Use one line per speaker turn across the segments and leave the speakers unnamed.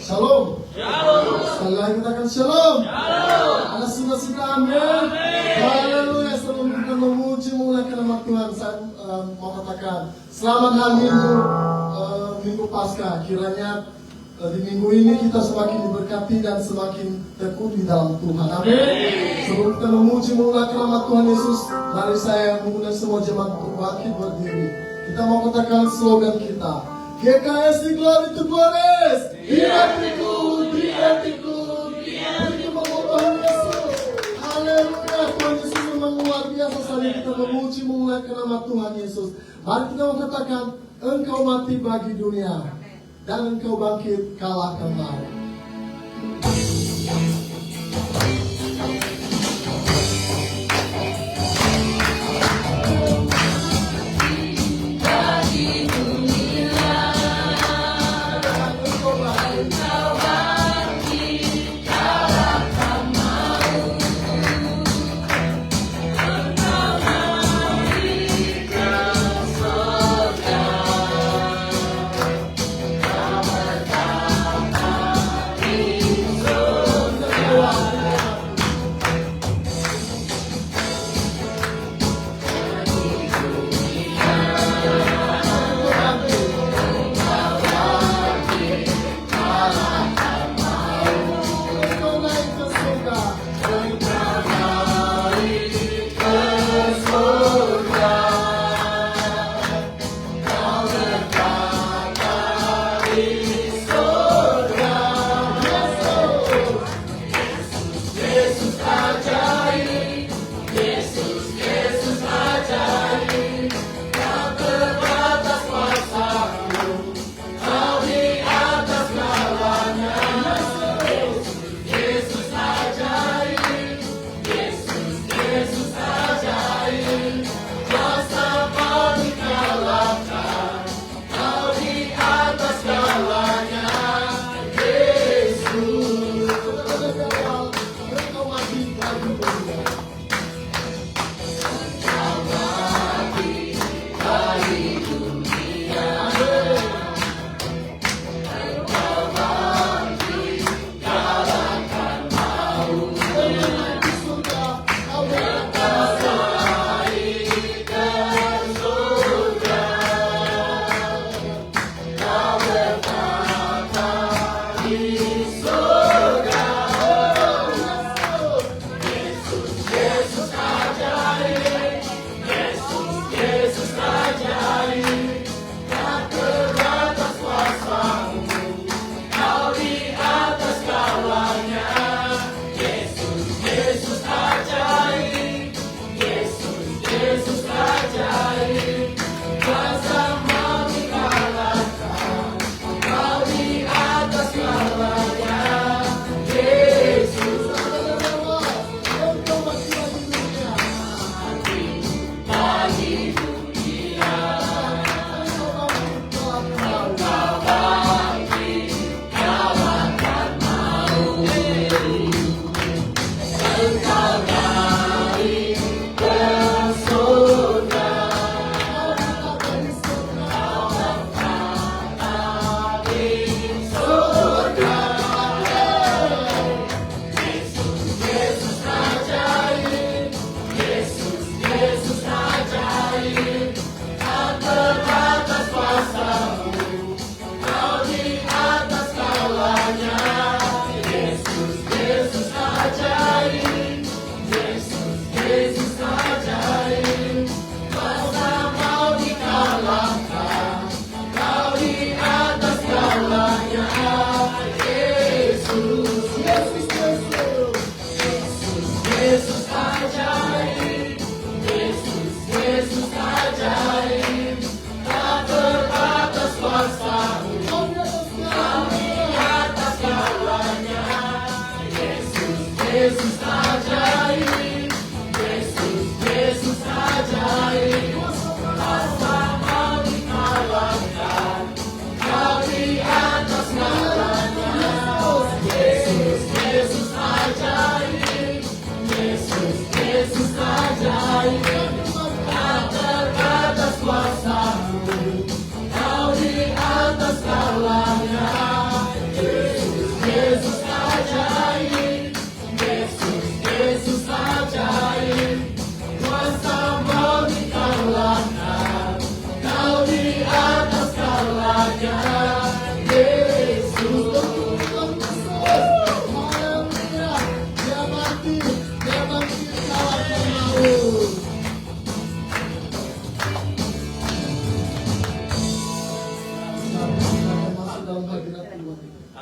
Shalom.
Shalom.
Sekali lagi katakan shalom.
Shalom.
Ada suka-suka amin. Haleluya. Sebelum kita memuji memuliakan nama Tuhan, saya mau katakan selamat hari Minggu, Minggu Paskah. Kiranya di minggu ini kita semakin diberkati dan semakin tekun di dalam Tuhan. Amin. Sebelum kita memuji memuliakan nama Tuhan Yesus, mari saya mengundang semua jemaat untuk bangkit berdiri. Kita mau katakan slogan kita. GKS di glory to glories. Diatiku, diatiku, diatiku memuliakan Yesus. Haleluya. Tuhan Yesus memang luar biasa sekali. Kita memuji memuliakan nama Tuhan Yesus. Mari kita mau katakan, Engkau mati bagi dunia dan Engkau bangkit kalahkan maut.
Kau di atas segalanya, Yesus.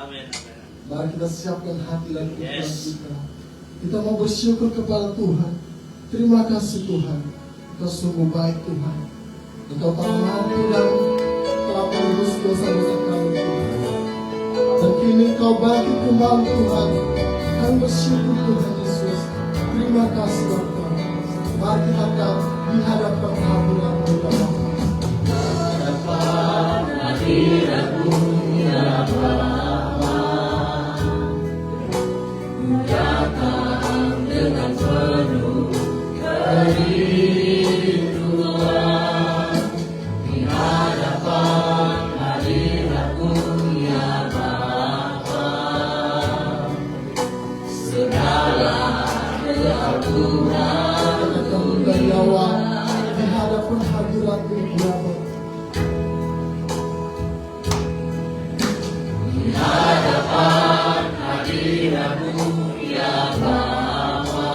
Amin.
Mari kita siapkan hati dan pikiran kita. Kita mau bersyukur kepada Tuhan. Terima kasih Tuhan. Engkau sungguh baik Tuhan. Engkau telah mengampuni dan telah menebus dosa-dosa kami Tuhan. Dan kini Engkau bangkit kembali Tuhan. Kami bersyukur Tuhan Yesus. Terima kasih Bapak. Mari kita akan dihadapkan hadirat-Mu ya Bapa.
Hadapan hadirat-Mu ya Bapa. Ku datang dengan penuh kerinduan di hadapan hadirat-Mu ya Bapa. Segala keagungan
Di hadapan hadirat-Mu ya Bapa.
di hadapan hadirat-Mu ya Bapa.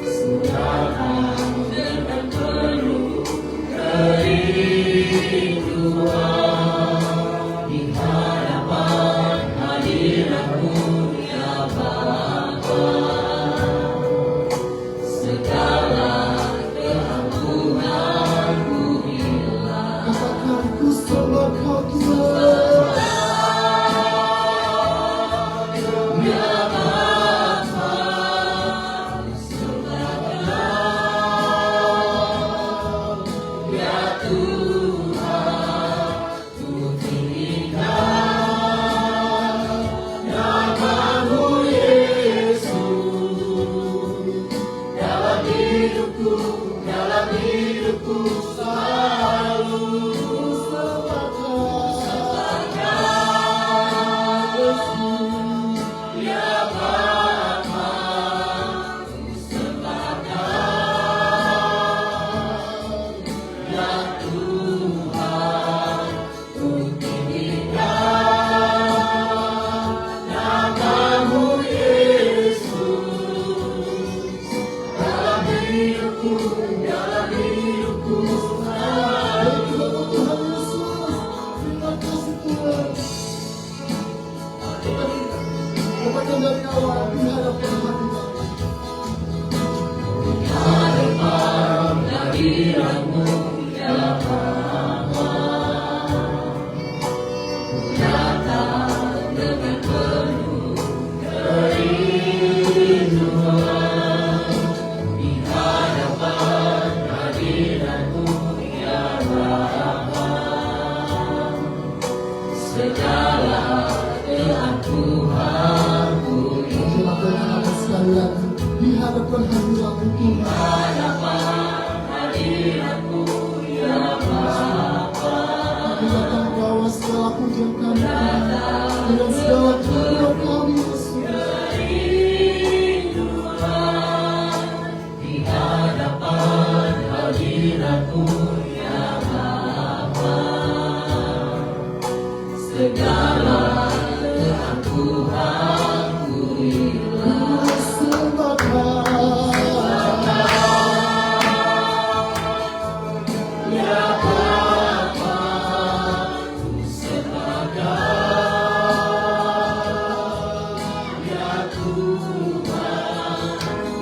Segala dengan penuh kerinduan di hadapan hadirat-Mu ya Bapa. Segala keagungan-Mu hilang.
Katakan ku sembah Kau Tuhan.
Ya Bapa, sembah Kau. Ya Tuhan, ku tinggikan nama-Mu Yesus. Dalam hidupku selalu sembah Kau. Ya Bapa, sembah Kau. Ya Tuhan, ku tinggikan nama-Mu Yesus. Dalam hidupku selalu.
Tuhan Yesus, terima kasih Tuhan. Katakan dari awal di hadapan hadirat-Mu.
Hadapan hadirat-Mu ya Bapa. Ku datang dengan penuh kerinduan di hadapan hadirat-Mu ya Bapa. Segala keangkuhan-Mu
Silakan nama sekali lagi di hadapan hadirat-Mu Tuhan.
hadapan hadirat-Mu ya Bapa.
Kami datang bawa segala pujian kami Tuhan. Dengan segala kebutuhan kami Yesus.
Kerinduan di hadapan hadirat-Mu ya Bapa. Segala keangkuhan-Mu hilang.
Ku sembah Kau.
Ya Bapa, ku sembah Kau. Ya Tuhan,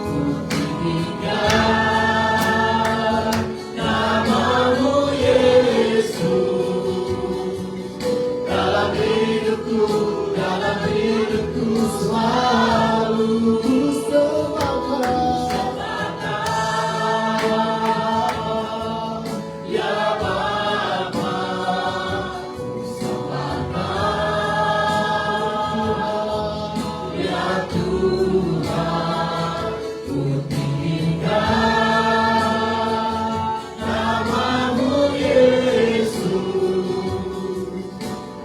ku tinggikan nama-Mu Yesus. Dalam hidupku selalu
Ku sembah Kau.
Ya Bapa, ku sembah Kau. Ya Tuhan, ku tinggikan nama-Mu Yesus.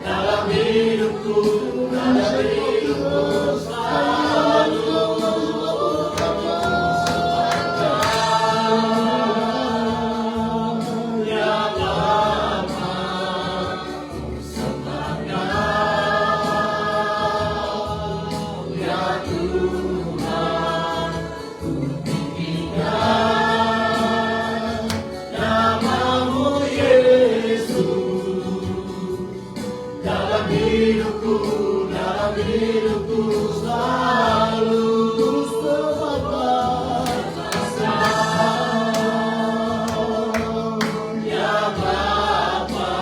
Dalam hidupku selalu. Ya Bapa, ku sembah Kau. Ya Tuhan, ku tinggikan nama-Mu Yesus. Dalam hidup hidupku, dalam hidupku selalu. Ya Bapa,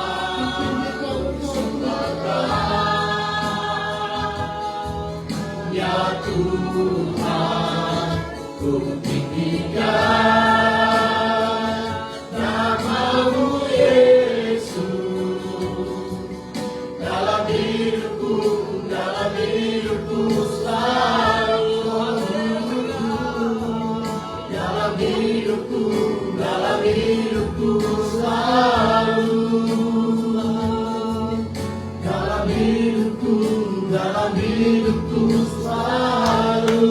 ya Tuhan, ku tinggikan nama-Mu Yesus. Dalam hidupku selalu. Dalam hidupku selalu. Dalam hidupku selalu.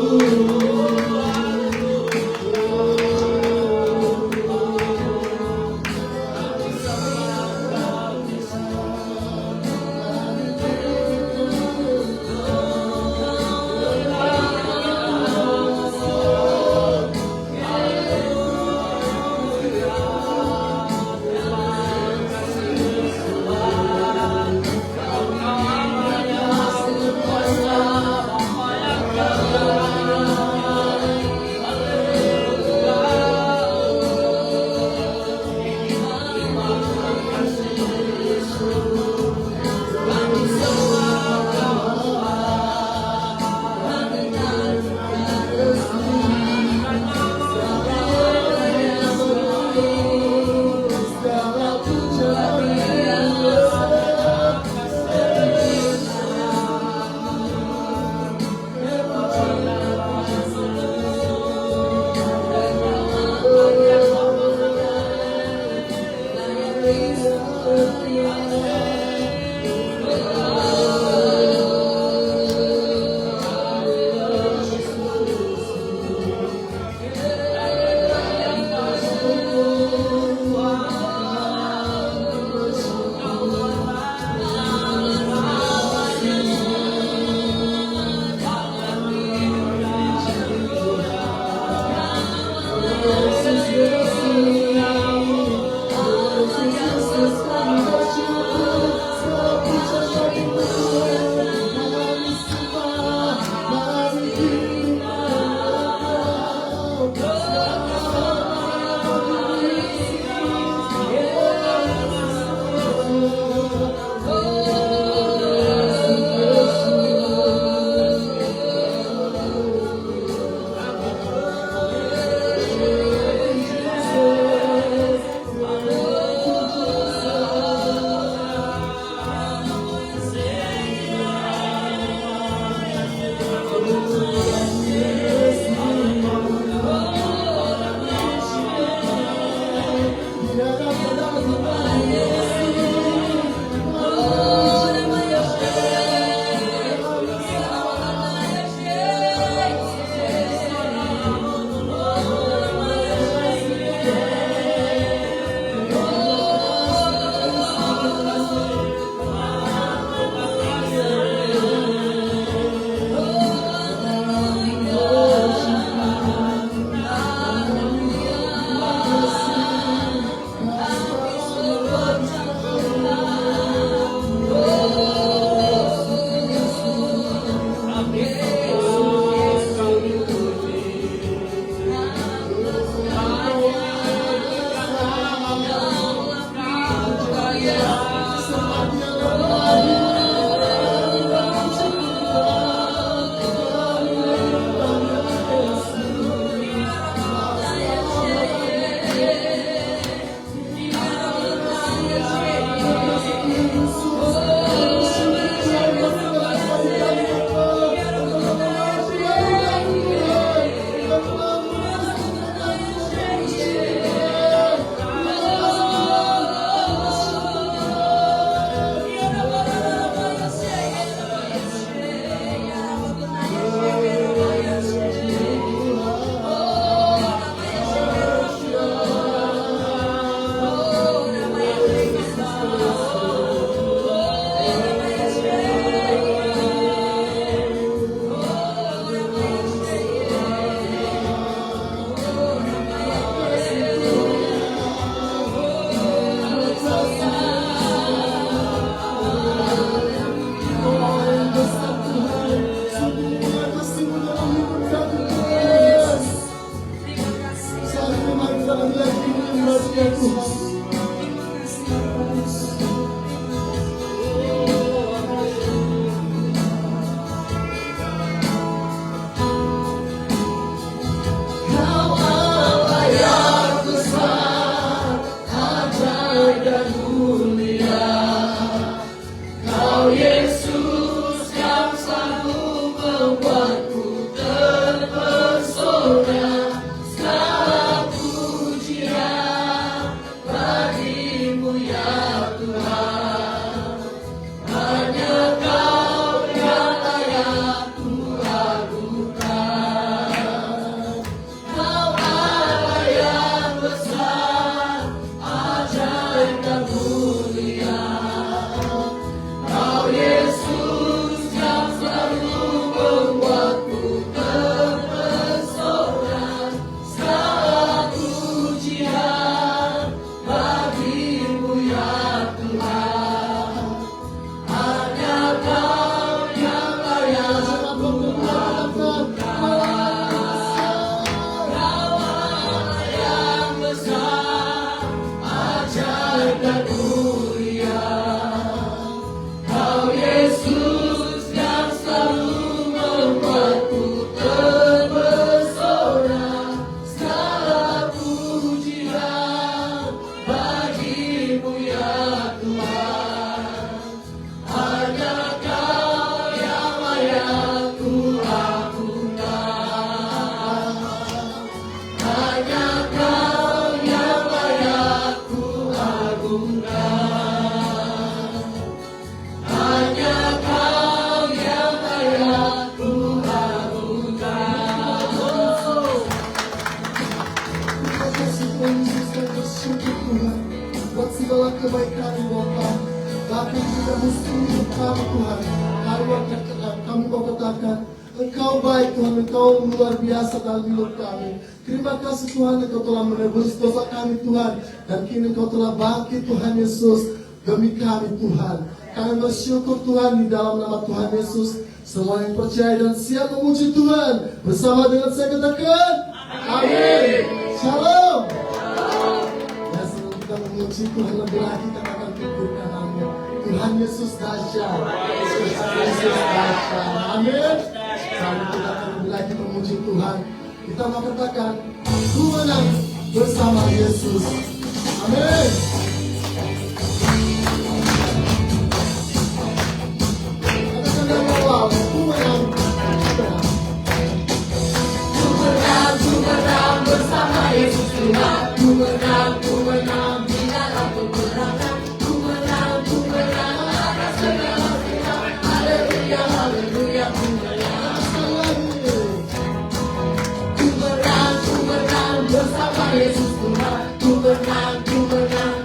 Yesus yang selalu membuatku terpesona, segala pujian bagimu ya Tuhan. Hanya Kau yang layak ku agungkan. Kau Allah yang besar, ajaib dan mulia. Kau Yesus yang selalu membuatku terpesona, segala pujian bagimu ya Tuhan. Hanya Kau yang layak ku agungkan. Kau Allah yang besar, ajaib dan mulia. Kau Yesus yang selalu membuatku terpesona, segala pujian bagimu ya Tuhan. Hanya Kau yang layak ku agungkan. Hanya Kau yang layak ku agungkan. Hanya Kau yang layak ku agungkan.
Terima kasih Tuhan Yesus, kami bersyukur Tuhan buat segala kebaikan Bapa. Bahkan juga musuh hidup kami Tuhan. Kami mau katakan Engkau baik Tuhan, Engkau luar biasa dalam hidup kami. Terima kasih Tuhan, Engkau telah menebus dosa kami Tuhan. Dan kini Engkau telah bangkit Tuhan Yesus demi kami Tuhan. Kami bersyukur Tuhan di dalam nama Tuhan Yesus. Semua yang percaya dan siap memuji Tuhan bersama dengan saya katakan amin. Shalom. Ya, sebelum kita memuji Tuhan lebih lagi, katakan pikir kananmu, Tuhan Yesus dahsyat. Yesus dahsyat. Amin. Lalu kita akan lebih lagi memuji Tuhan. Kita mau katakan ku menang bersama Yesus. Amin. Katakan dari awal, ku menang.
Ku menang bersama Yesus Tuhan. Ku menang di dalam peperangan. Ku menang atas segala pihak. Haleluya, haleluya, ku menang. Ku menang bersama Yesus Tuhan. Ku menang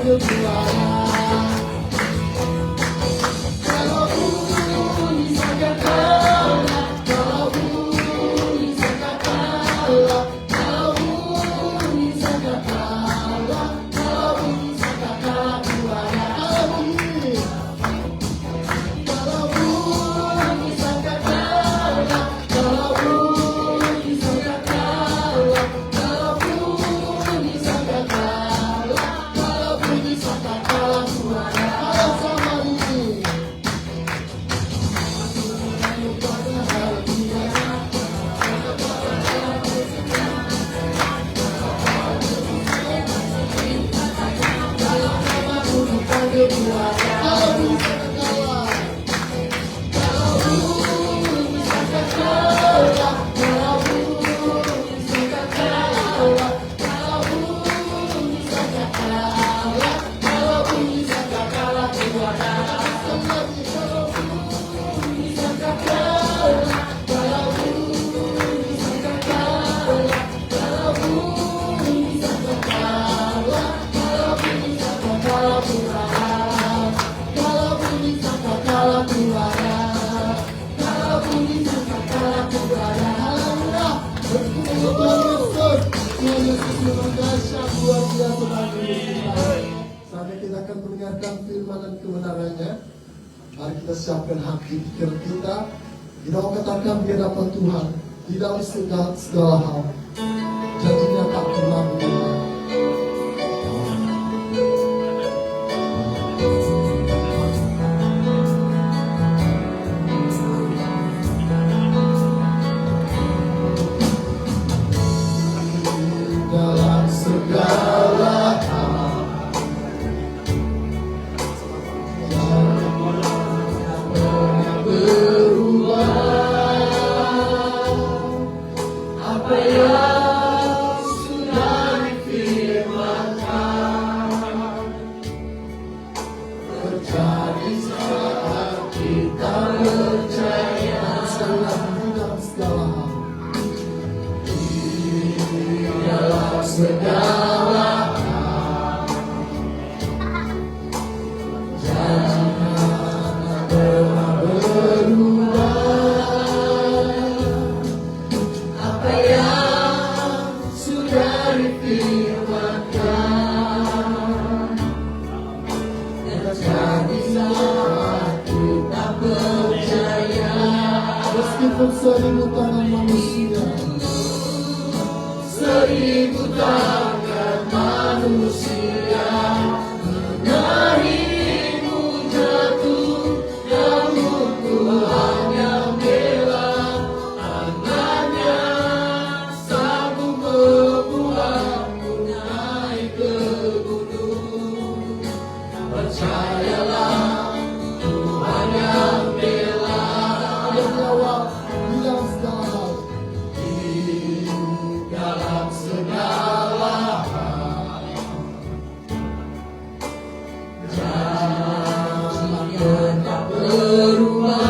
panggil juara. Kalau bunyi sangkakala, kalau bunyi sangkakala, kalau bunyi sangkakala, kalau bunyi sangkakala juara. Kalau bunyi sangkakala, kalau bunyi sangkakala, kalau bunyi sangkakala, kalau bunyi sangkakala juara. Kalau sama ini. Saatnya kita akan mendengarkan firman dan kebenarannya. Mari kita siapkan hati pikir kita. Kita mau katakan di hadapan Tuhan di dalam segala hal. Janjinya tak pernah berubah. Dalam segala hal, jangan pernah berubah. Apa yang sudah difirmankan terjadi saat kita percaya. Sekali lagi, dalam segala hal, dalam segala hal, jangan pernah berubah. Apa yang sudah difirmankan terjadi saat kita percaya. Meskipun seribu tangan manusia, seribu tangan manusia menarik-Mu jatuh, namun Tuhan yang bela. Tangannya sanggup membuatmu naik ke gunung. Percayalah, Tuhan yang bela. Yang jawab di dalam segala hal. Dalam segala hal, jangan pernah berubah.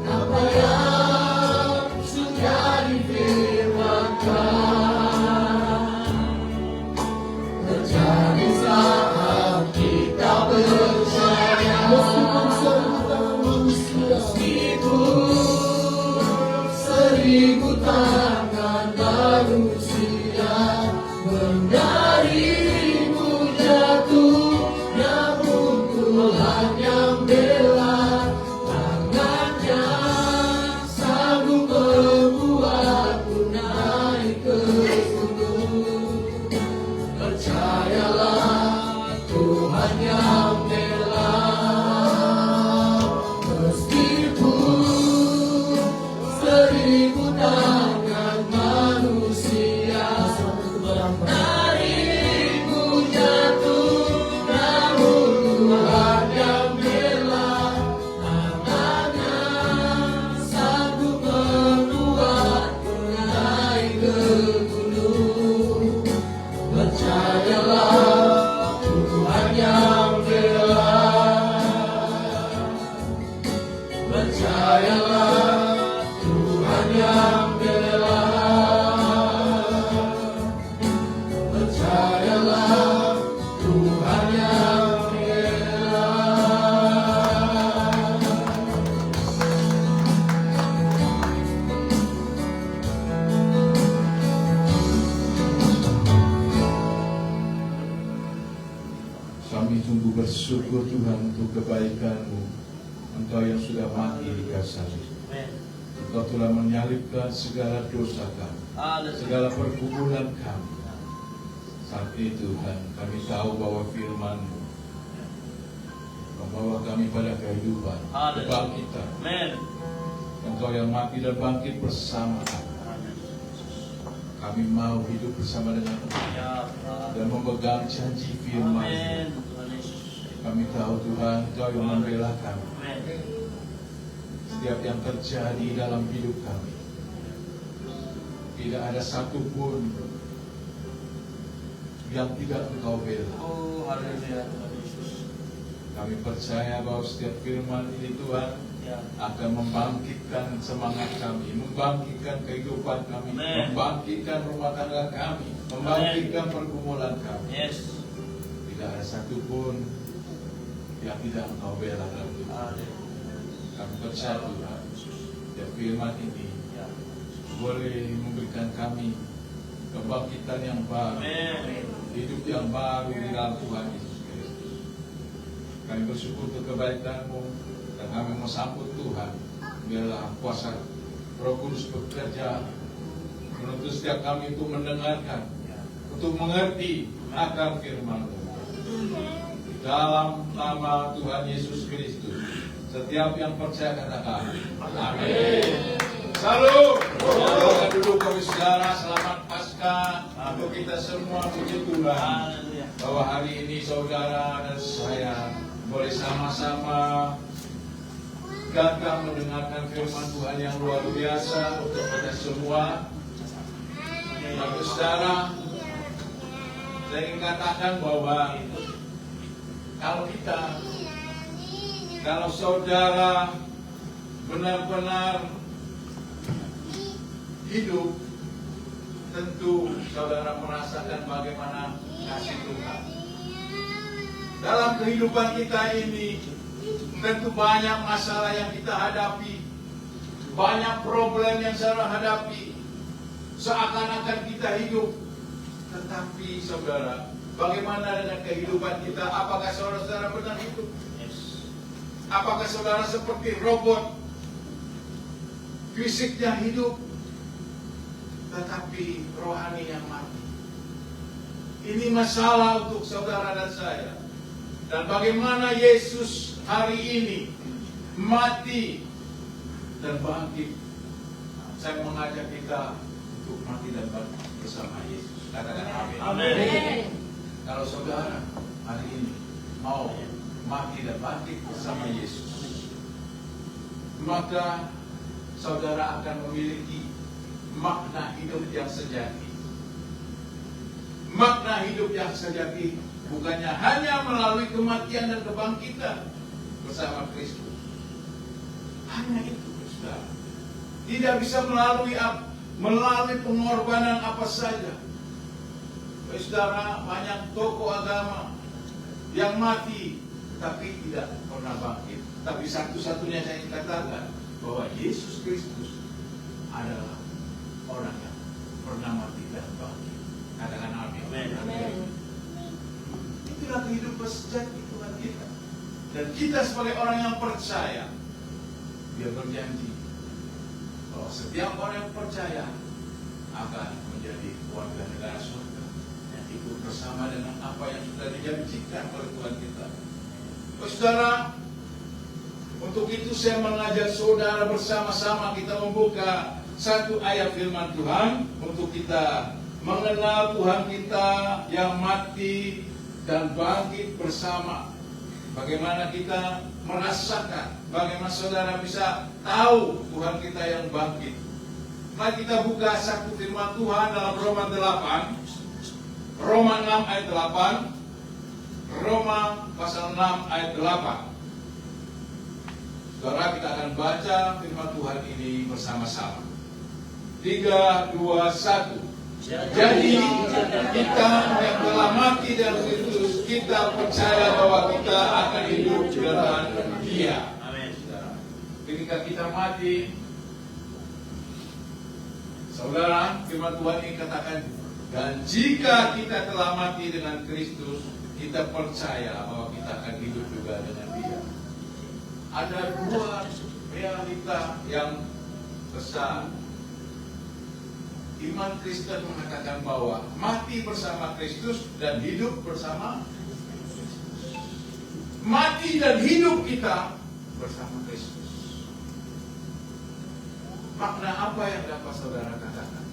Apa yang sudah difirmankan terjadi saat kita percaya. Meskipun seribu tangan manusia, seribu tangan manusia menarik-Mu jatuh, namun Tuhan yang bela. Tangannya sanggup membuatmu naik ke gunung. Percayalah, Tuhan yang bela. Meskipun seribu tangan manusia menarik-Mu jatuh, namun Tuhan yang bela. Tangannya sanggup membuatmu naik ke gunung. Percayalah, Tuhan yang bela. Percayalah, Tuhan yang bela.
Kami sungguh bersyukur Tuhan untuk kebaikan-Mu. Engkau yang sudah mati di kayu salib. Engkau telah menyalibkan segala dosa kami, segala pergumulan kami. Saat itu Tuhan, kami tahu bahwa firman-Mu membawa kami pada kehidupan, kebangkitan. Engkau yang mati dan bangkit bersama kami. Kami mau hidup bersama dengan Engkau dan memegang janji firman-Mu. Kami tahu Tuhan, Engkau yang membela kami. Setiap yang terjadi dalam hidup kami, tidak ada satupun yang tidak Engkau bela. Kami percaya bahwa setiap firman ini Tuhan akan membangkitkan semangat kami, membangkitkan kehidupan kami, membangkitkan rumah tangga kami, membangkitkan pergumulan kami. Tidak ada satupun yang tidak Engkau bela dalam hidup kami. Kami percaya Tuhan, setiap firman ini boleh memberikan kami kebangkitan yang baru, hidup yang baru di dalam Tuhan Yesus Kristus. Kami bersyukur untuk kebaikan-Mu dan kami mau sambut Tuhan. Biarlah kuasa Roh Kudus bekerja menuntut setiap kami untuk mendengarkan, untuk mengerti akan firman-Mu. Di dalam nama Tuhan Yesus Kristus, setiap yang percaya katakan amin. Salam. Kita duduk kami saudara, selamat Paskah untuk kita semua. Puji Tuhan bahwa hari ini saudara dan saya boleh sama-sama datang mendengarkan firman Tuhan yang luar biasa untuk kita semua. Bapak saudara, saya ingin katakan bahwa kalau saudara benar-benar hidup, tentu saudara merasakan bagaimana kasih Tuhan. Dalam kehidupan kita ini, tentu banyak masalah yang kita hadapi, banyak problem yang saudara hadapi, seakan-akan kita hidup. Tetapi saudara, bagaimana dengan kehidupan kita? Apakah saudara-saudara benar hidup? Apakah saudara seperti robot? Fisiknya hidup, tetapi rohaninya mati. Ini masalah untuk saudara dan saya. Dan bagaimana Yesus hari ini mati dan bangkit. Saya mengajak kita untuk mati dan bangkit bersama Yesus. Katakan amin.
Amin.
Kalau saudara hari ini mau mati dan bangkit bersama Yesus, maka saudara akan memiliki makna hidup yang sejati. Makna hidup yang sejati bukannya hanya melalui kematian dan kebangkitan bersama Kristus. Hanya itu, saudara. Tidak bisa melalui pengorbanan apa saja. Saudara, banyak tokoh agama yang mati tapi tidak pernah bangkit. Tapi satu-satunya saya ingin katakan bahwa Yesus Kristus adalah orang yang pernah mati dan bangkit. Katakan amin.
Amin.
Itulah kehidupan sejati Tuhan kita. Dan kita sebagai orang yang percaya, Dia berjanji bahwa setiap orang yang percaya akan menjadi warga negara surga yang ikut bersama dengan apa yang sudah dijanjikan oleh Tuhan kita. Saudara, untuk itu saya mengajak saudara bersama-sama kita membuka satu ayat firman Tuhan untuk kita mengenal Tuhan kita yang mati dan bangkit bersama. Bagaimana kita merasakan, bagaimana saudara bisa tahu Tuhan kita yang bangkit. Mari kita buka satu firman Tuhan dalam Roma 8. Roma 6 ayat 8. Roma pasal 6 ayat 8. Saudara, kita akan baca firman Tuhan ini bersama-sama. 3, 2, 1. Jadi kita yang telah mati dalam Kristus, kita percaya bahwa kita akan hidup dengan Dia. Amin. Ketika kita mati, saudara, firman Tuhan ini katakan, dan jika kita telah mati dengan Kristus, kita percaya bahwa kita akan hidup juga dengan Dia. Ada dua realita yang besar. Iman Kristen mengatakan bahwa mati bersama Kristus dan hidup bersama Kristus. Mati dan hidup kita bersama Kristus. Makna apa yang dapat saudara katakan?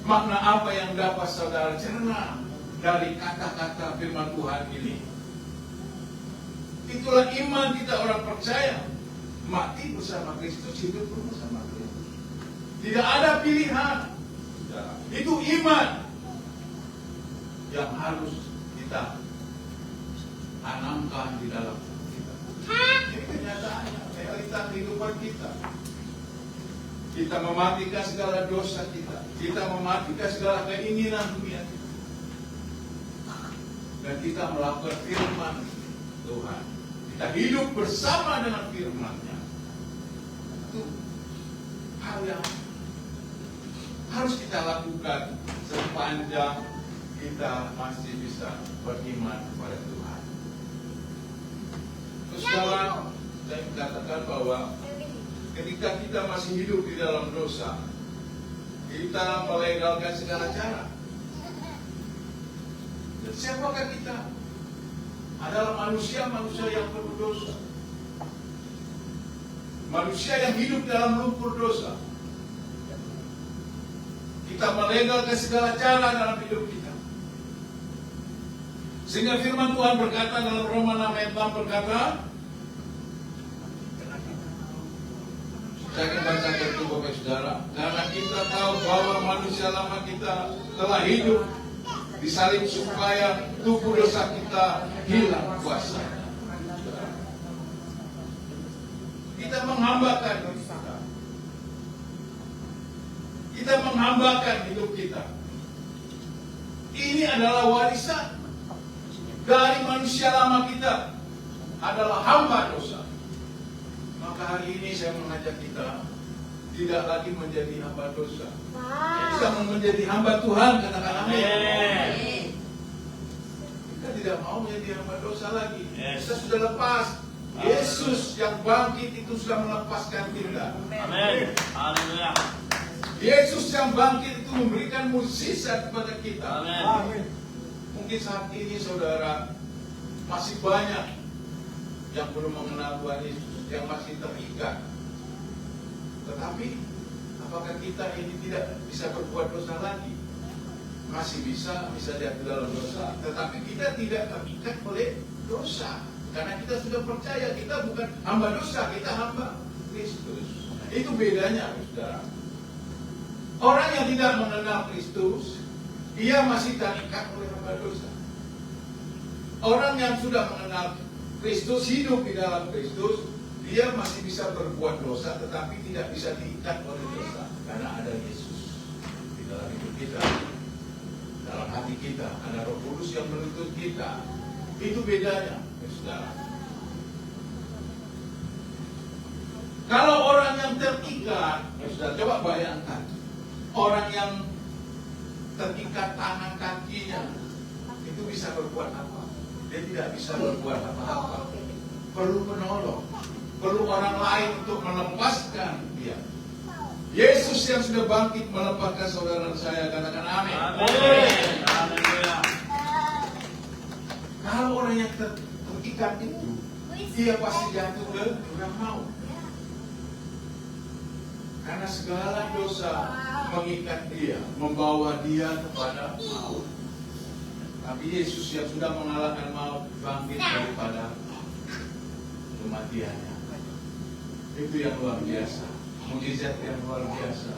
Makna apa yang dapat saudara cerna dari kata-kata firman Tuhan ini? Itulah iman kita orang percaya. Mati bersama Kristus, hidup bersama Kristus. Tidak ada pilihan. Itu iman yang harus kita tanamkan di dalam kita. Ini kenyataannya, realita kehidupan kita. Kita mematikan segala dosa kita. Kita mematikan segala keinginan dunia kita. Dan kita melakukan firman Tuhan. Kita hidup bersama dengan firman-Nya. Itu hal yang harus kita lakukan sepanjang kita masih bisa beriman kepada Tuhan. Terus sekarang saya katakan bahwa ketika kita masih hidup di dalam dosa, kita melegalkan segala cara. Dan siapakah kita? Adalah manusia-manusia yang penuh dosa. Manusia yang hidup dalam lumpur dosa. Kita melegalkan segala cara dalam hidup kita. Sehingga firman Tuhan berkata dalam Roma 6 ayat 6 berkata, saya akan baca itu Bapak Saudara. Karena kita tahu bahwa manusia lama kita telah hidup disalib supaya tubuh dosa kita hilang kuasa. Kita menghambakan kita. Kita menghambakan hidup kita. Ini adalah warisan dari manusia lama kita, adalah hamba dosa. Maka hari ini saya mengajak kita tidak lagi menjadi hamba dosa. Kita menjadi hamba Tuhan, katakan amin. Kita tidak mau menjadi hamba dosa lagi. Kita sudah lepas. Yesus yang bangkit itu sudah melepaskan kita.
Amin. Haleluya.
Yesus yang bangkit itu memberikan mukjizat kepada kita.
Amin.
Mungkin saat ini saudara masih banyak yang belum mengenal Tuhan Yesus, yang masih terikat. Tetapi apakah kita ini tidak bisa berbuat dosa lagi? Masih bisa jatuh dalam dosa, tetapi kita tidak terikat oleh dosa. Karena kita sudah percaya, kita bukan hamba dosa, kita hamba Kristus. Itu bedanya, saudara. Orang yang tidak mengenal Kristus, dia masih terikat oleh hamba dosa. Orang yang sudah mengenal Kristus, hidup di dalam Kristus, dia masih bisa berbuat dosa, tetapi tidak bisa diikat oleh dosa. Karena ada Yesus di dalam hidup kita. Dalam hati kita, ada Roh Kudus yang menuntun kita. Itu bedanya, saudara. Kalau orang yang terikat, saudara, coba bayangkan. Orang yang terikat tangan kakinya, itu bisa berbuat apa? Dia tidak bisa berbuat apa-apa. Perlu penolong. Perlu orang lain untuk melepaskan dia. Yesus yang sudah bangkit melepaskan saudara saya, katakan amin.
Amin. Haleluya.
Kalau orang yang terikat itu, dia pasti jatuh ke jurang maut. Karena segala dosa mengikat dia, membawa dia kepada maut. Tapi Yesus yang sudah mengalahkan maut, bangkit daripada kematiannya. Itu yang luar biasa, mukjizat yang luar biasa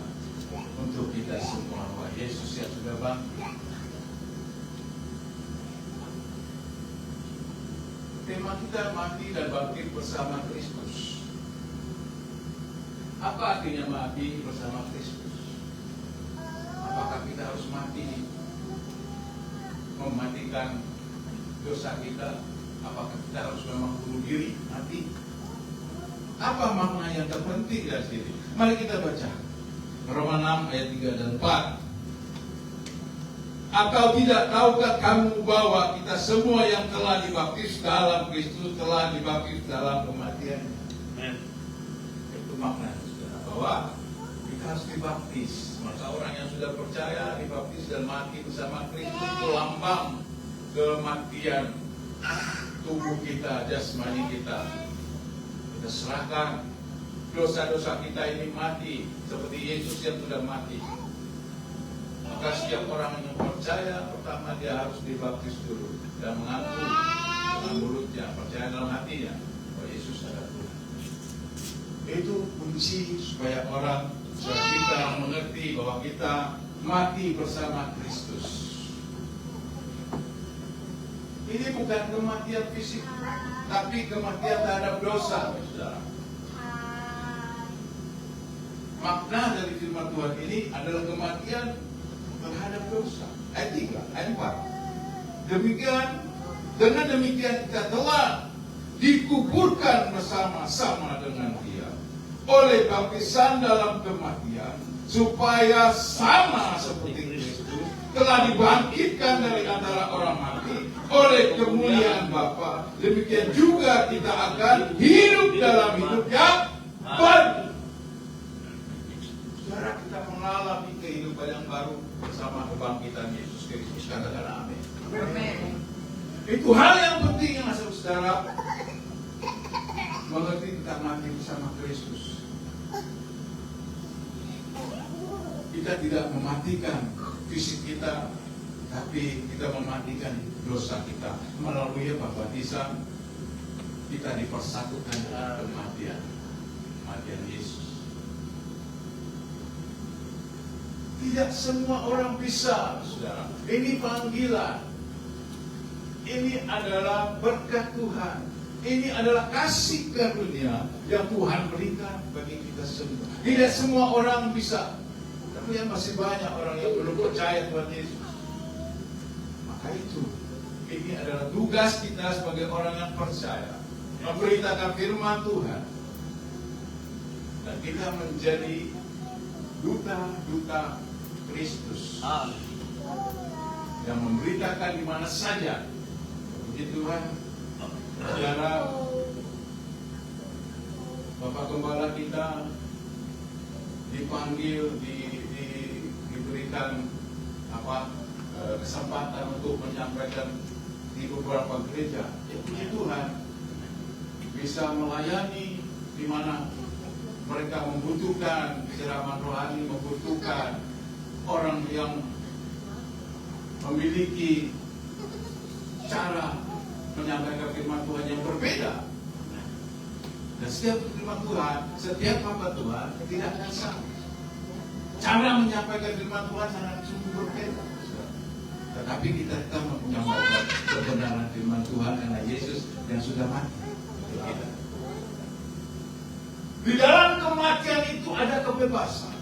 untuk kita semua. Bahwa Yesus yang sudah bangkit. Tema kita mati dan bangkit bersama Kristus. Apa artinya mati bersama Kristus? Apakah kita harus mati, mematikan dosa kita? Apakah kita harus memang bunuh diri, mati? Apa makna yang terpenting dari sini? Mari kita baca Roma 6 ayat 3 dan 4. Atau tidak tahukah kamu bahwa kita semua yang telah dibaptis dalam Kristus telah dibaptis dalam kematian-Nya?
Amen.
Itu maknanya, saudara, bahwa kita harus dibaptis. Maka orang yang sudah percaya dibaptis dan mati bersama Kristus itu lambang kematian tubuh kita, jasmani kita. Kita serahkan dosa-dosa kita ini mati seperti Yesus yang sudah mati. Maka setiap orang yang percaya, pertama dia harus dibaptis dulu dan mengaku dengan mulutnya, percaya dalam hatinya bahwa Yesus adalah Tuhan. Itu kunci supaya kita mengerti bahwa kita mati bersama Kristus. Ini bukan kematian fisik, tapi kematian terhadap dosa, saudara. Makna dari firman Tuhan ini adalah kematian terhadap dosa. Ayat 3, ayat 4. Dengan demikian kita telah dikuburkan bersama-sama dengan Dia oleh baptisan dalam kematian, supaya sama seperti Kristus telah dibangkitkan dari antara orang mati oleh kemuliaan Bapa. Demikian juga kita akan hidup dalam hidup yang baru. Saudara, kita mengalami kehidupan yang baru bersama kebangkitan Yesus Kristus. Katakan amin.
Amen.
Itu hal yang penting yang saudara mengerti kita mati bersama Kristus. Kita tidak mematikan fisik kita, tapi kita mematikan dosa kita melalui baptisan. Kita dipersatukan dengan kematian Yesus. Tidak semua orang bisa, saudara. Ini panggilan. Ini adalah berkat Tuhan. Ini adalah kasih karunia yang Tuhan berikan bagi kita semua. Tidak semua orang bisa. Tapi yang masih banyak orang yang belum percaya Tuhan Yesus. Maka itu, ini adalah tugas kita sebagai orang yang percaya, memberitakan firman Tuhan. Dan kita menjadi duta-duta Kristus yang memberitakan di mana saja. Puji Tuhan, saudara, Bapak Gembala kita dipanggil, diberikan kesempatan untuk menyampaikan di beberapa gereja. Ya, puji Tuhan, bisa melayani di mana mereka membutuhkan pencerahan rohani, membutuhkan orang yang memiliki cara menyampaikan firman Tuhan yang berbeda. Dan setiap firman Tuhan, setiap hamba Tuhan tidak akan sama. Cara menyampaikan firman Tuhan sangat sungguh berbeda. Tetapi kita menyampaikan kebenaran firman Tuhan karena Yesus yang sudah mati untuk kita. Di dalam kematian itu ada kebebasan.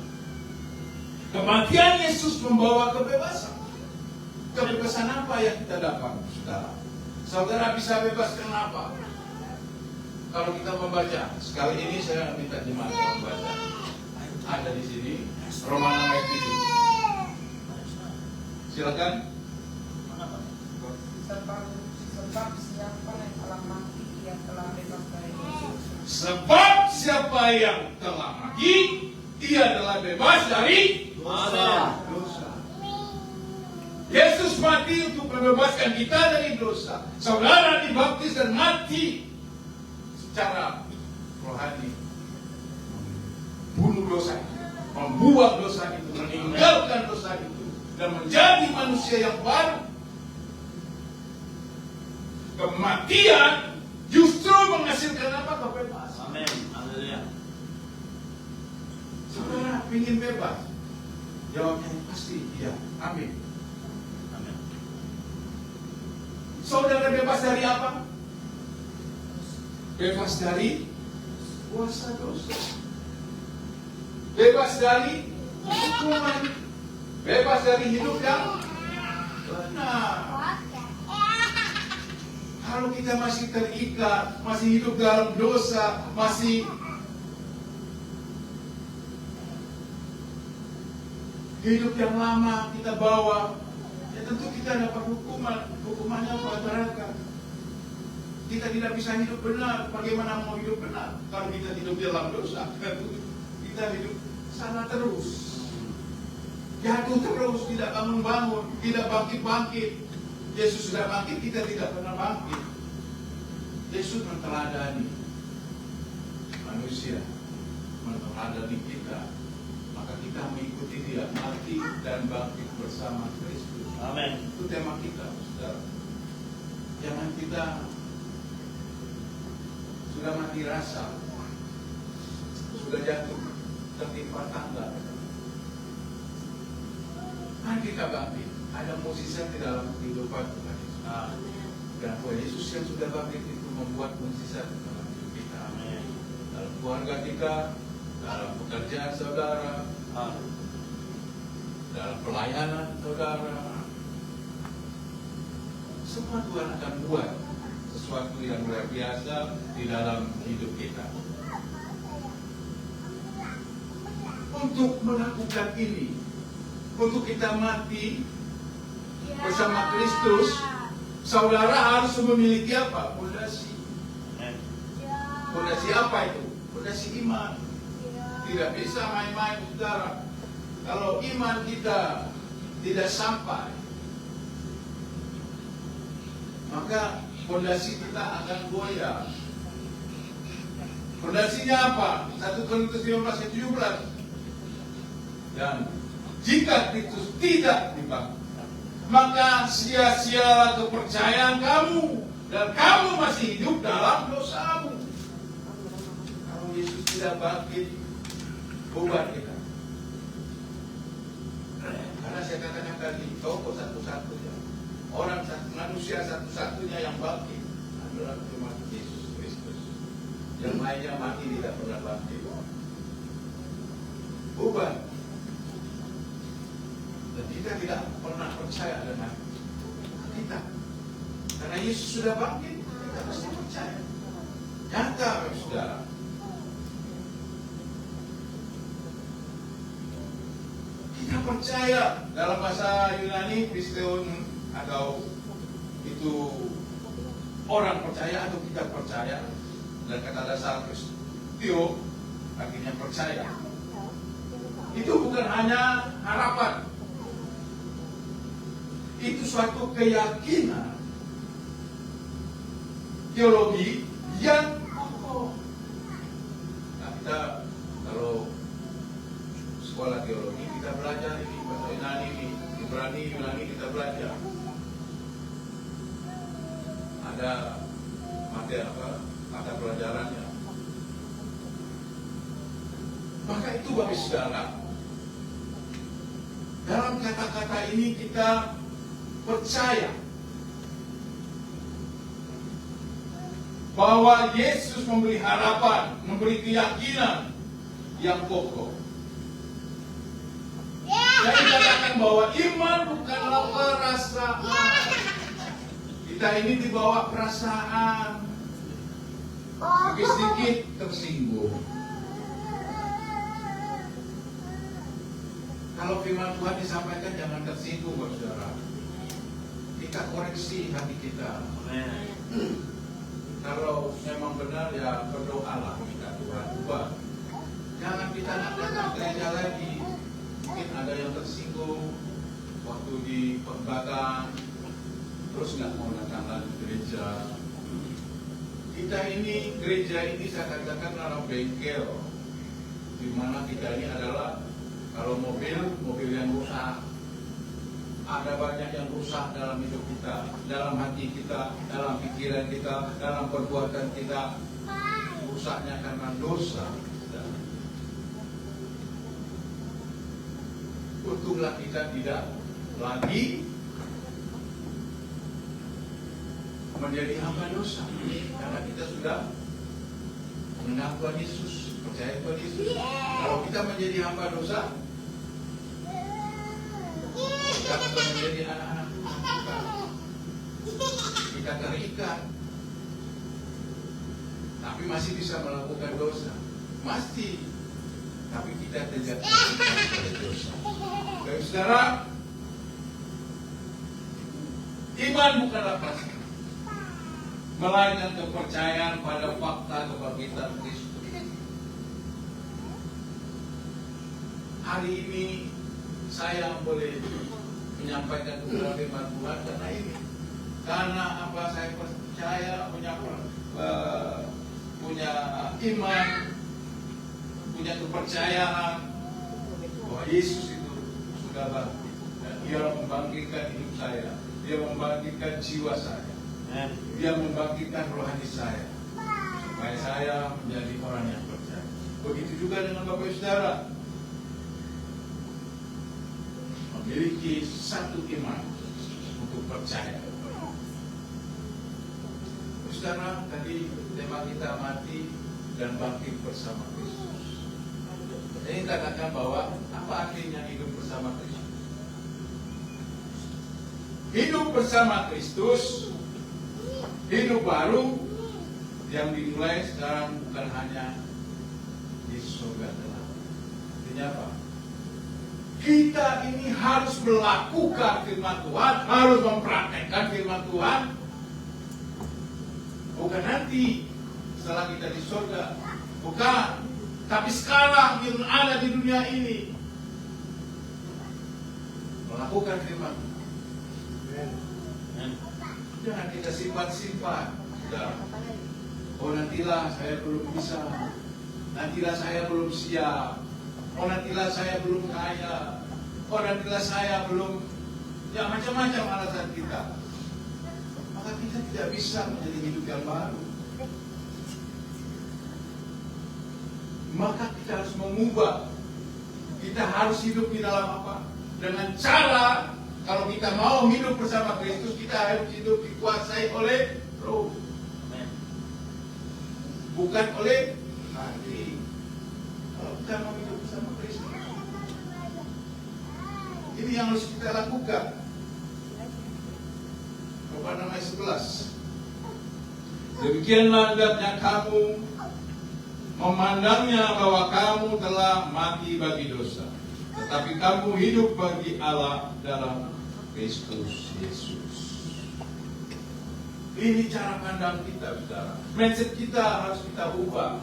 Kematian Yesus membawa kebebasan. Kebebasan apa yang kita dapat, saudara? Saudara bisa bebas kenapa? Kalau kita membaca, sekali ini saya minta jemaat membaca. Ada di sini Roma 6 ayat 7. Silakan.
Sebab siapa yang telah mati, ia telah bebas dari dosa.
Sebab siapa yang telah mati, ia telah bebas dari dosa. Yesus mati untuk membebaskan kita dari dosa. Saudara dibaptis dan mati secara rohani, bunuh dosa itu, membuang dosa itu, meninggalkan dosa itu, dan menjadi manusia yang baru. Kematian justru menghasilkan apa? Kebebasan.
Amin. Haleluya.
Saudara ingin bebas? Jawabnya pasti iya. Amin.
Amin.
Saudara bebas dari apa? Bebas dari kuasa dosa. Bebas dari hukuman. Bebas dari hidup yang benar. Kalau kita masih terikat, masih hidup dalam dosa, masih hidup yang lama kita bawa, ya kita dapat hukumannya neraka. Kita tidak bisa hidup benar. Bagaimana mau hidup benar kalau kita hidup dalam dosa? Kita hidup sana terus, jatuh terus, tidak bangun-bangun, tidak bangkit-bangkit. Yesus sudah bangkit, kita tidak pernah bangkit. Yesus meneladani manusia, meneladani kita, maka kita mengikuti dia, mati dan bangkit bersama Kristus.
Amin.
Itu tema kita, saudara. Jangan kita sudah mati rasa, sudah jatuh tertimpa tangga. Mari kita bangkit. Ada mukjizat di dalam kehidupan Tuhan Yesus. Dan Tuhan Yesus yang sudah bangkit itu membuat mukjizat dalam hidup kita.
Amin.
Dalam keluarga kita, dalam pekerjaan saudara, dalam pelayanan saudara. Semua Tuhan akan buat sesuatu yang luar biasa di dalam hidup kita. Untuk melakukan ini, untuk kita mati bersama Kristus, saudara harus memiliki apa? Fondasi. Fondasi apa itu? Fondasi iman. Tidak bisa main-main, saudara. Kalau iman kita tidak sampai, maka fondasi kita akan goyah. Fondasinya apa? 1 Korintus 15 ayat 17. Dan jika Kristus tidak dibangun, maka sia-sialah kepercayaan kamu, dan kamu masih hidup dalam dosamu. Kalau Yesus tidak bangkit, bubar kita. Karena saya katakan tadi, tokoh satu-satunya, manusia satu-satunya yang bangkit adalah cuma Yesus Kristus. Yang lainnya mati tidak pernah bangkit. Bubar. Dan kita tidak pernah percaya dengan kita. Karena Yesus sudah bangkit, kita pasti percaya. Nyata, saudara. Kita percaya dalam bahasa Yunani, Kristeon atau itu orang percaya atau kita percaya. Dan kata dasar Kristio artinya percaya. Itu bukan hanya harapan. Itu suatu keyakinan teologi yang kokoh. Nah, kita kalau sekolah teologi kita belajar ini bahasa Yunani ini, Ibrani, Yunani kita belajar. Ada materi mata pelajarannya. Maka itu bagi saudara, dalam kata-kata ini kita percaya bahwa Yesus memberi harapan, memberi keyakinan yang kokoh. Saya katakan bahwa iman bukanlah perasaan. Kita ini dibawa perasaan, sedikit tersinggung. Kalau firman Tuhan disampaikan jangan tersinggung, saudara. Kita koreksi hati kita. Kalau memang benar ya berdoalah minta Tuhan ubah. Jangan kita datang gereja lagi. Mungkin ada yang tersinggung waktu di pembakang, terus nggak mau datang lagi gereja. Kita ini gereja ini saya katakan adalah bengkel, di mana kita ini adalah kalau mobil yang rusak. Ada banyak yang rusak dalam hidup kita, dalam hati kita, dalam pikiran kita, dalam perbuatan kita. Rusaknya karena dosa. Untunglah kita tidak lagi menjadi hamba dosa, karena kita sudah mengenal Tuhan Yesus, percaya Tuhan Yesus. Kalau kita menjadi hamba dosa, kita bukan menjadi anak-anak Tuhan. Kita terikat, tapi masih bisa melakukan dosa, masih. Tapi kita tidak terikat oleh dosa. Baik saudara, Iman bukanlah prasangka, melainkan kepercayaan pada fakta kebangkitan Kristus. Hari ini saya boleh menyampaikan kebenaran firman Tuhan karena ini. Karena apa? Saya percaya punya iman, punya kepercayaan bahwa Yesus itu sudah bangkit dan Dia membangkitkan hidup saya, Dia membangkitkan jiwa saya, Dia membangkitkan rohani saya, supaya saya menjadi orang yang percaya. Begitu juga dengan Bapak Saudara, memiliki satu iman untuk percaya. Saudara, tadi tema kita mati dan bangkit bersama Kristus. Ini katakan bahwa apa artinya hidup bersama Kristus? Hidup bersama Kristus, hidup baru yang dimulai sekarang bukan hanya di surga telah. Artinya apa? Kita ini harus melakukan firman Tuhan, harus mempraktekkan firman Tuhan. Bukan nanti setelah kita di surga, bukan. Tapi sekarang yang ada di dunia ini melakukan firman Tuhan. Jangan kita simpan-simpan. Oh nantilah saya belum bisa, nantilah saya belum siap, oh nantilah saya belum kaya, oh nantilah saya belum, ya macam-macam alasan kita. Maka kita tidak bisa menjadi hidup yang baru. Maka kita harus mengubah. Kita harus hidup di dalam apa? Dengan cara, kalau kita mau hidup bersama Kristus, kita harus hidup dikuasai oleh Roh, bukan oleh hati. Kalau kita mau hidup bersama Kristus, ini yang harus kita lakukan. Kepada ayat 11. Demikianlah hendaknya kamu memandangnya bahwa kamu telah mati bagi dosa, tetapi kamu hidup bagi Allah dalam Kristus Yesus. Ini cara pandang kita, saudara. Mindset kita harus kita ubah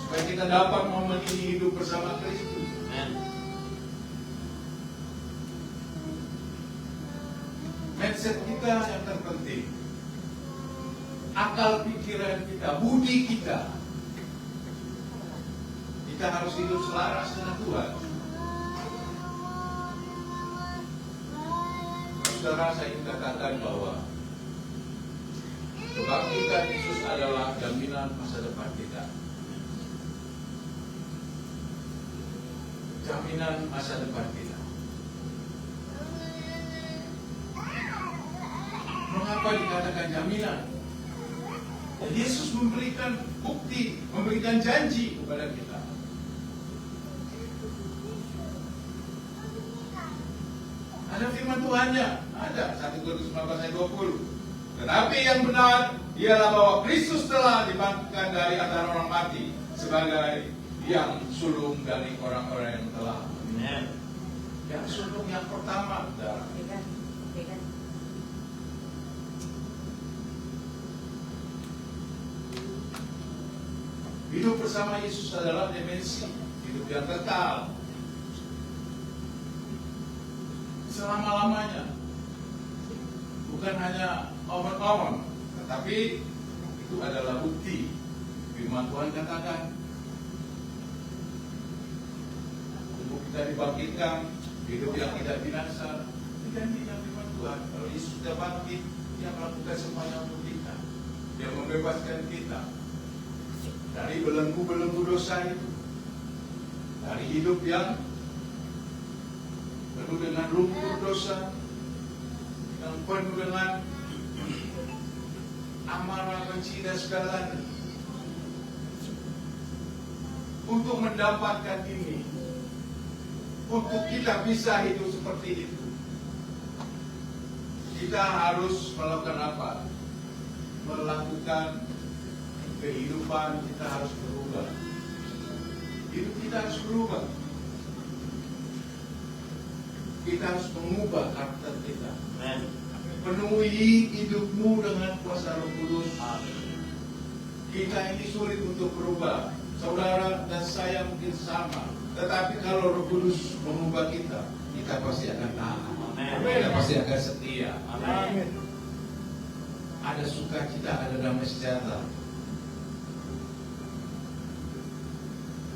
supaya kita dapat momen ini hidup bersama Kristus. Mindset kita yang terpenting, akal pikiran kita, budi kita, kita harus hidup selaras dengan Tuhan. Saudara, saya ingin katakan bahwa kebangkitan Yesus adalah jaminan masa depan kita. Jaminan masa depan kita. Mengapa dikatakan jaminan? Dan Yesus memberikan bukti, memberikan janji kepada kita. Ada firman Tuhannya, ada 1 Korintus 15 ayat 20. Tetapi yang benar ialah bahwa Kristus telah dibangkitkan dari antara orang mati sebagai yang sulung dari orang-orang yang telah. Yang sulung yang pertama, saudara. Hidup bersama Yesus adalah dimensi hidup yang kekal selama-lamanya, bukan hanya omong-omong, tetapi itu adalah bukti. Firman Tuhan katakan, untuk kita dibangkitkan hidup yang tidak binasa. Ini janjinya firman Tuhan. Kalau Yesus sudah bangkit, Dia melakukan semuanya untuk kita. Dia membebaskan kita dari belenggu-belenggu dosa itu, dari hidup yang penuh dengan lumpur dosa, yang penuh dengan amarah, benci dan segalanya. Untuk mendapatkan ini, untuk kita bisa hidup seperti itu, kita harus melakukan apa? Melakukan kehidupan kita harus berubah. Hidup kita harus berubah. Kita harus mengubah karakter kita.
Amen.
Penuhi hidupmu dengan kuasa Roh Kudus.
Amen.
Kita ini sulit untuk berubah. Saudara dan saya mungkin sama. Tetapi kalau Roh Kudus mengubah kita, kita pasti akan taat.
Amen.
Kita pasti akan setia.
Amen.
Ada sukacita, ada damai sejahtera.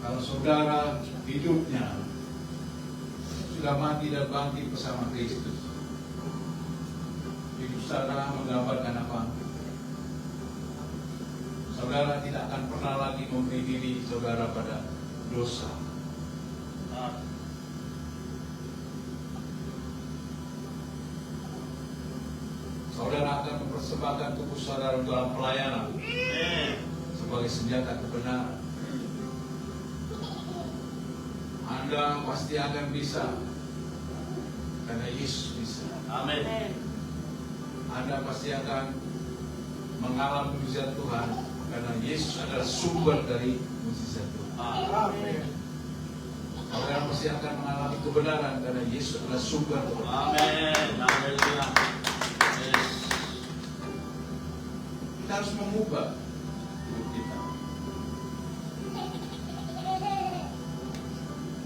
Kalau saudara hidupnya sudah mati dan bangkit bersama Kristus, hidup saudara menggambarkan apa? Saudara tidak akan pernah lagi memberi diri saudara pada dosa. Saudara akan mempersembahkan tubuh saudara dalam pelayanan sebagai senjata kebenaran. Anda pasti akan bisa karena Yesus bisa.
Amin.
Anda pasti akan mengalami mujizat Tuhan karena Yesus adalah sumber dari mujizat Tuhan.
Amin.
Saudara pasti akan mengalami kebenaran karena Yesus adalah sumber kebenaran.
Amin. Haleluya. Yes.
Kita harus mengubah hidup kita.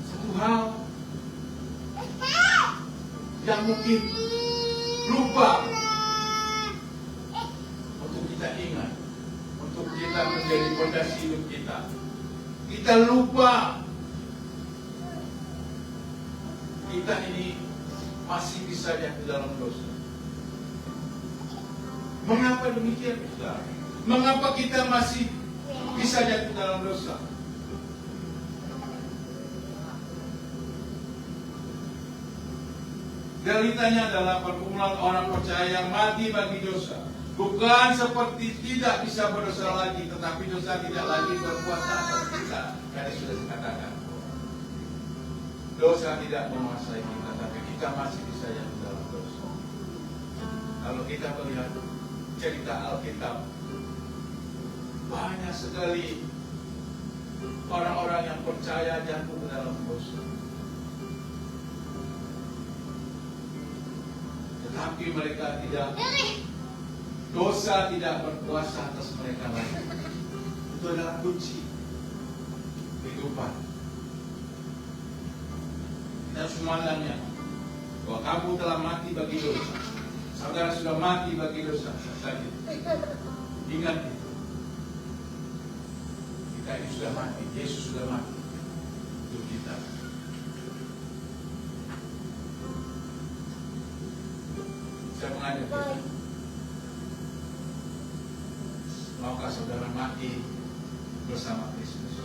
Satu hal yang mungkin lupa untuk kita ingat, untuk kita menjadi fondasi hidup kita. Kita lupa kita ini masih bisa jatuh dalam dosa. Mengapa demikian, saudara? Mengapa kita masih bisa jatuh dalam dosa? Realitanya adalah perkumpulan orang percaya yang mati bagi dosa. Bukan seperti tidak bisa berdosa lagi, tetapi dosa tidak lagi berkuasa atas kita. Karena sudah dikatakan, dosa tidak menguasai kita, tapi kita masih bisa jatuh dalam dosa. Kalau kita melihat cerita Alkitab, banyak sekali orang-orang yang percaya jatuh ke dalam dosa. Tetapi mereka tidak, dosa tidak berkuasa atas mereka lagi. Itu adalah kunci kehidupan. Kita harus memandangnya bahwa kamu telah mati bagi dosa. Saudara sudah mati bagi dosa. Ingat itu. Kita ini sudah mati. Yesus sudah mati untuk kita. Saya mengajak kita, maukah saudara mati bersama Kristus?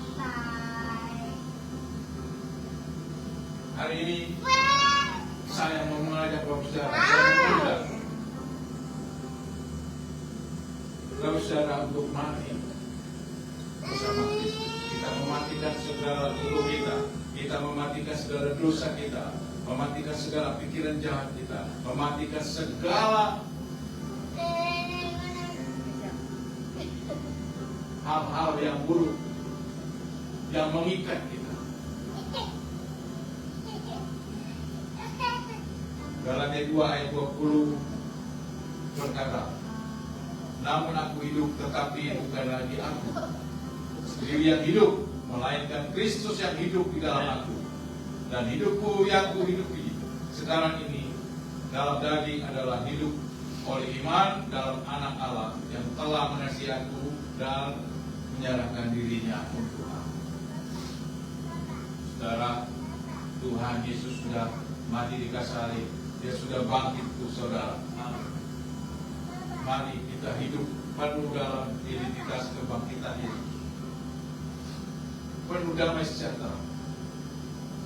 Hari ini saya mau mengajak saudara, saudara untuk mati bersama Kristus. Kita mematikan segala tubuh kita, kita mematikan segala dosa kita, mematikan segala pikiran jahat kita, mematikan segala hal-hal yang buruk yang mengikat kita. Galatia 2 ayat 20 berkata, namun aku hidup, tetapi bukan lagi aku sendiri yang hidup, melainkan Kristus yang hidup di dalam aku. Dan hidupku yang kuhidupi sekarang ini dalam daging adalah hidup oleh iman dalam anak Allah yang telah mengasihi aku dan menyerahkan dirinya untuk aku. Saudara, Tuhan Yesus sudah mati di kayu salib. Dia sudah bangkit untuk saudara. Mari kita hidup penuh dalam identitas kebangkitan Yesus, penuh damai sejahtera.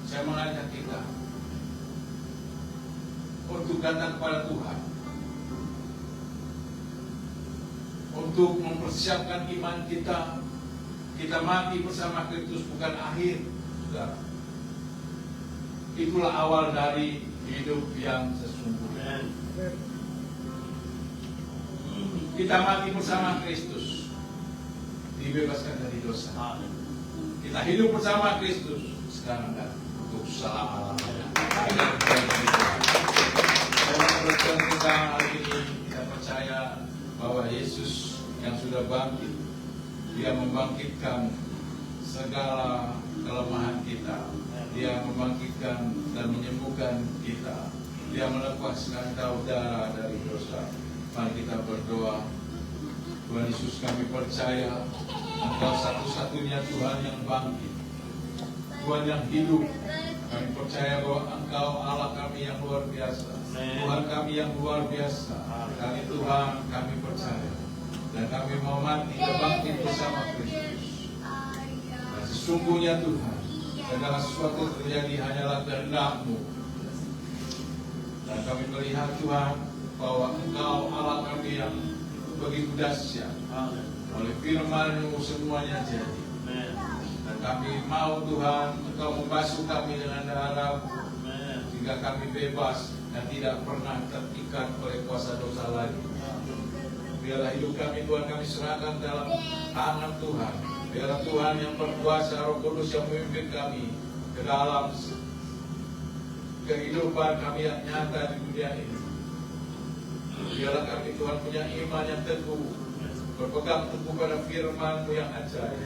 Saya mengajak kita untuk datang kepada Tuhan, untuk mempersiapkan iman kita. Kita mati bersama Kristus bukan akhir, saudara. Itulah awal dari hidup yang sesungguhnya. Kita mati bersama Kristus, dibebaskan dari dosa. Kita hidup bersama Kristus sekarang dan untuk selama-lamanya. sudah bangkit. Dia membangkitkan segala kelemahan kita. Dia membangkitkan dan menyembuhkan kita. Dia melepaskan darah dari dosa. Mari kita berdoa. Tuhan Yesus, kami percaya Engkau satu-satunya Tuhan yang bangkit, Tuhan yang hidup. Kami percaya bahwa Engkau Allah kami yang luar biasa, Tuhan kami yang luar biasa. Kami Tuhan, kami percaya dan kami mau mati dan bangkit bersama Kristus. Dan sesungguhnya Tuhan, segala sesuatu yang terjadi hanyalah kehendak-Mu. Dan kami melihat Tuhan bahwa Engkau Allah kami yang begitu dahsyat. Oleh firman-Mu semuanya jadi. Dan kami mau Tuhan Engkau membasuh kami dengan darah-Mu, sehingga kami bebas dan tidak pernah terikat oleh kuasa dosa lagi. Biarlah hidup kami Tuhan kami serahkan dalam tangan Tuhan. Biarlah Tuhan yang berkuasa, Roh Kudus yang memimpin kami ke dalam kehidupan kami yang nyata di dunia ini. Biarlah kami Tuhan punya iman yang teguh, berpegang teguh pada firman-Mu yang ajaib,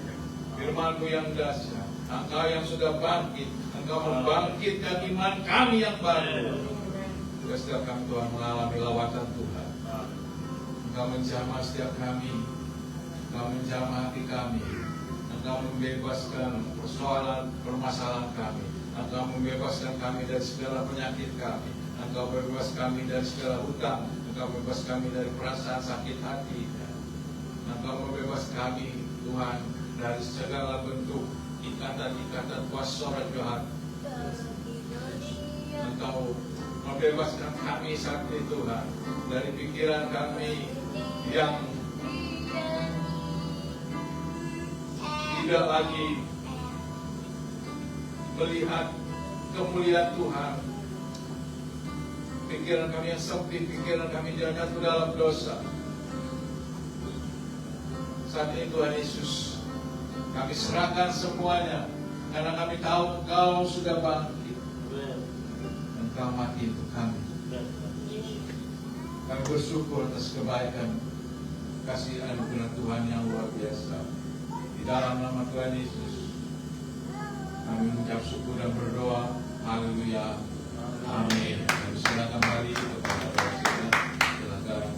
firman-Mu yang dahsyat. Engkau yang sudah bangkit, Engkau membangkitkan iman kami yang baru. Juga setiap kami Tuhan mengalami lawatan Tuhan. Engkau menjamah setiap kami, Engkau menjamah hati kami, Engkau membebaskan persoalan permasalahan kami, Engkau membebaskan kami dari segala penyakit kami, Engkau bebas kami dari segala hutang, Engkau bebas kami dari perasaan sakit hati, Engkau membebas kami Tuhan dari segala bentuk ikatan-ikatan kuasa roh jahat. Engkau membebaskan kami saat ini Tuhan dari pikiran kami yang tidak lagi melihat kemuliaan Tuhan. Pikiran kami yang sempit, pikiran kami yang jatuh dalam dosa. Saat ini Tuhan Yesus, kami serahkan semuanya, karena kami tahu Engkau sudah bangkit. Engkau mati untuk kami. Kami bersyukur atas kebaikan, kasih anugerah Tuhan yang luar biasa. Di dalam nama Tuhan Yesus, kami mengucap syukur dan berdoa. Haleluya. Amin. Kami silakan kembali kepada Presiden. Silakan.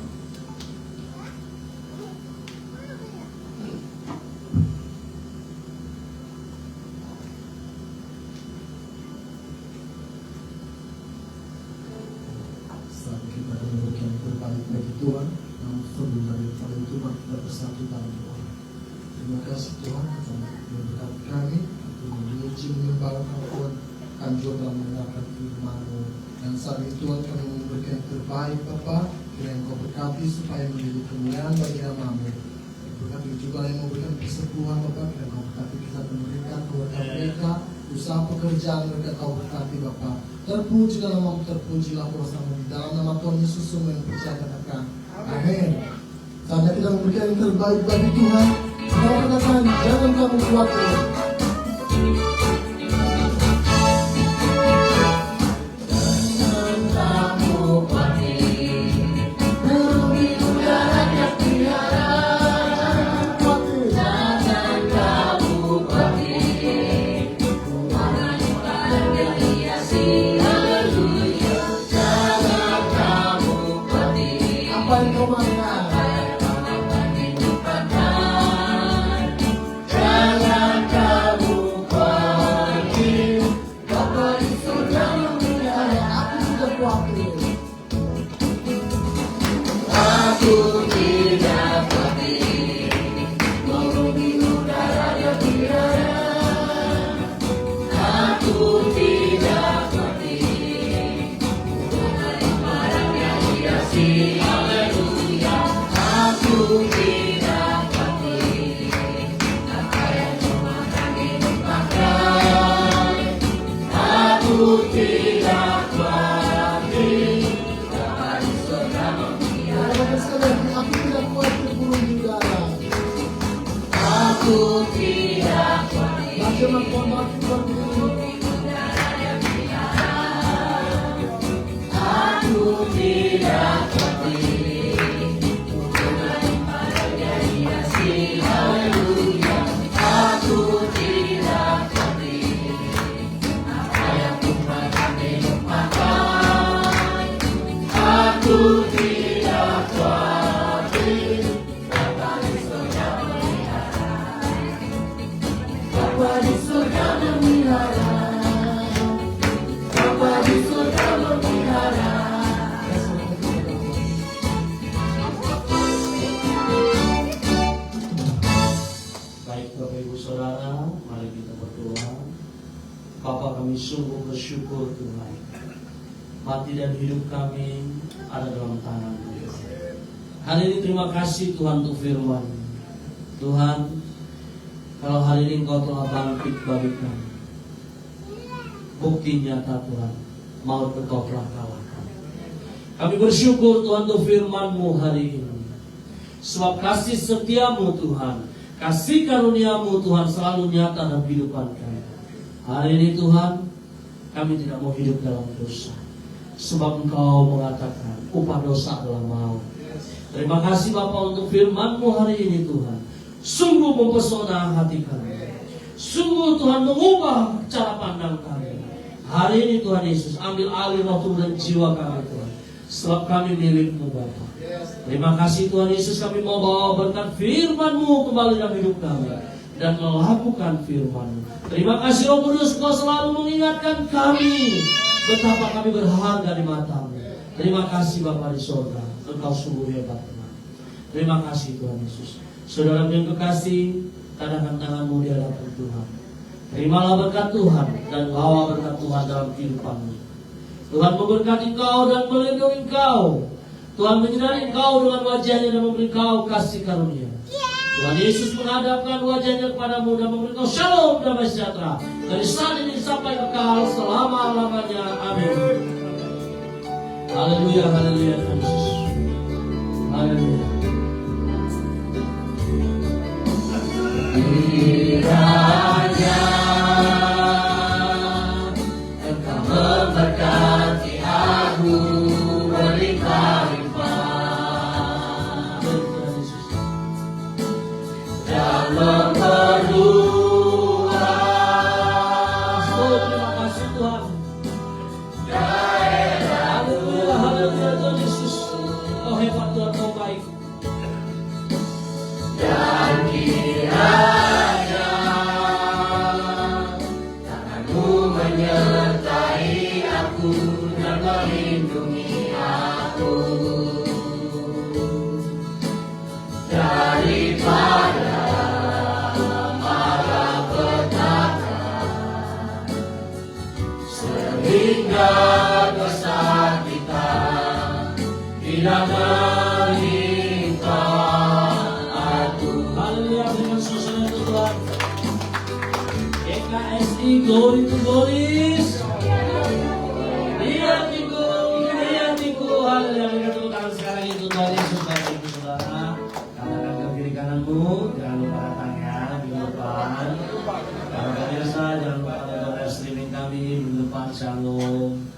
Saat kita memberikan yang terbaik bagi Tuhan, namun sebelum daripada itu mari kita bersatu dalam doa. Terima kasih Tuhan karena memberkati kami untuk memuji menyembah Tuhan. Kami juga telah mendengarkan firman-Mu, dan saat ini Tuhan kami memberikan yang terbaik Bapa, kiranya Engkau berkati supaya menjadi kemuliaan bagi nama-Mu. Berkati juga yang memberikan kesembuhan Bapa, kiranya Engkau berkati kita memberikan keluarga mereka, usaha pekerjaan mereka Kau berkati Bapa. Terpujilah nama-Mu, terpujilah kuasa-Mu, di dalam nama Tuhan Yesus semua yang percaya katakan amin. Saatnya kita memberikan yang terbaik bagi Tuhan. Kita katakan jangan kamu khawatir.
Aku tidak kami sungguh bersyukur Tuhan. Mati dan hidup kami ada dalam tangan-Mu. Hari ini terima kasih Tuhan untuk firman. Tuhan, kalau hari ini Engkau telah bangkit bagi kami, bukti nyata Tuhan, maut Engkau telah kalahkan. Kami bersyukur Tuhan untuk firman-Mu hari ini. Sebab kasih setia-Mu Tuhan, kasih karunia-Mu Tuhan selalu nyata dalam kehidupan kami. Hari ini Tuhan, kami tidak mau hidup dalam dosa. Sebab Engkau mengatakan upah dosa adalah maut. Terima kasih Bapa untuk firman-Mu hari ini Tuhan. Sungguh mempesona hati kami. Sungguh Tuhan mengubah cara pandang kami. Hari ini Tuhan Yesus, ambil alih roh tubuh dan jiwa kami Tuhan. Sebab kami milik-Mu Bapa. Terima kasih Tuhan Yesus, kami mau bawa berkat firman-Mu kembali dalam hidup kami dan melakukan firman-Mu. Terima kasih Roh Kudus, Engkau selalu mengingatkan kami betapa kami berharga di mata-Mu. Terima kasih Bapa di surga, Engkau sungguh hebat Tuhan. Terima kasih Tuhan Yesus. Saudara yang kekasih, tadahkan tangan-Mu di hadapan Tuhan. Terimalah berkat Tuhan dan bawa berkat Tuhan dalam kehidupan-Mu. Tuhan memberkati Engkau dan melindungi Engkau. Tuhan menyinari Engkau dengan wajahnya dan memberi Engkau kasih karunia. Tuhan Yesus menghadapkan wajahnya kepadamu dan memberi Engkau shalom damai sejahtera dari saat ini sampai kekal selama-lamanya. Amin. Haleluya, haleluya Tuhan Yesus. Haleluya. Kiranya Engkau memberkati aku berlimpah-limpah dan memperluas. Terima kasih Tuhan. Haleluya, haleluya Tuhan Yesus. Oh hebat Tuhan, Kau baik. Dan kiranya tangan-Mu menyertai aku dan melindungi aku daripada malapetaka, sehingga dosa kita tidak menimpa aku. Haleluya, dengan suasana itu Tuhan. GKSI Glory to Glories. Dia Minggu. Haleluya, berikan tepuk tangan sekarang itu Tuhan Yesus. Baik ibu saudara, katakan ke kiri kananmu, jangan lupa datang ya minggu depan. Kalau pemirsa jangan lupa nonton streaming kami minggu depan. Shalom.